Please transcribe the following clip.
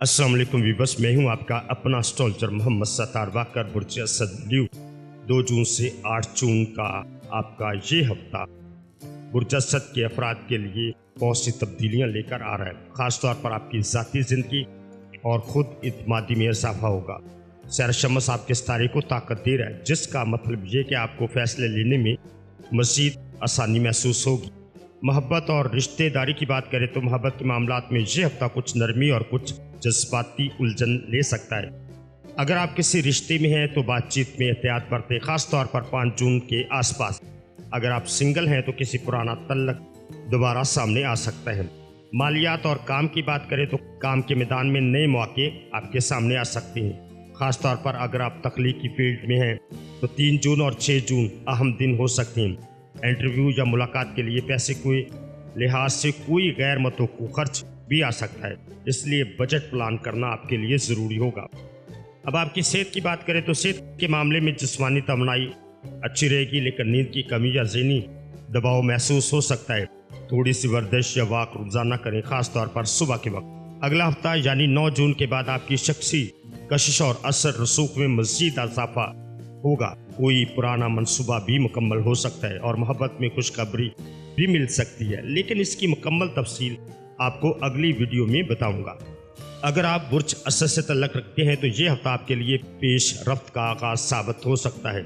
अस्सलाम वालेकुम वीवर्स, मैं हूं आपका अपना एस्ट्रोलॉजर मोहम्मद सत्तार वाकर बुर्ज असद ल्यू। 2 जून से 8 जून का आपका ये हफ्ता बुर्ज असद के अफराद के लिए बहुत सी तब्दीलियां लेकर आ रहा है। ख़ास तौर पर आपकी ज़ाती ज़िंदगी और ख़ुद इत्मादी में इजाफा होगा। सैर शमस आपके सितारे को ताकत दे रहा है, जिसका मतलब ये कि आपको फैसले लेने में मज़ीद आसानी महसूस होगी। मोहब्बत और रिश्तेदारी की बात करें तो मोहब्बत के मामलात में ये हफ्ता कुछ नरमी और कुछ जज्बाती उलझन ले सकता है। अगर आप किसी रिश्ते में हैं तो बातचीत में एहतियात बरतें, ख़ास तौर पर 5 जून के आसपास। अगर आप सिंगल हैं तो किसी पुराना तल्लक दोबारा सामने आ सकता है। मालियात और काम की बात करें तो काम के मैदान में नए मौके आपके सामने आ सकते हैं। ख़ास तौर पर अगर आप तख्लीकी फील्ड में हैं तो 3 जून और 6 जून अहम दिन हो सकते हैं। इंटरव्यू या मुलाकात के लिए पैसे के लिहाज से कोई गैर मुतवक्किल खर्च भी आ सकता है, इसलिए बजट प्लान करना आपके लिए ज़रूरी होगा। अब आपकी सेहत की बात करें तो सेहत के मामले में जिस्मानी तवानाई अच्छी रहेगी, लेकिन नींद की कमी या ज़हनी दबाव महसूस हो सकता है। थोड़ी सी वर्जिश या वॉक रोज़ाना करें, ख़ास तौर पर सुबह के वक्त। अगला हफ्ता यानी 9 जून के बाद आपकी शख्सी कशिश और असर रसूख में मज़ीद इजाफा होगा। कोई पुराना मंसूबा भी मुकम्मल हो सकता है और मोहब्बत में खुशखबरी भी मिल सकती है, लेकिन इसकी मुकम्मल तफसील आपको अगली वीडियो में बताऊंगा। अगर आप बुर्ज असद से तल्लक रखते हैं तो ये हफ्ता आपके लिए पेश रफ्त का आगाज साबित हो सकता है।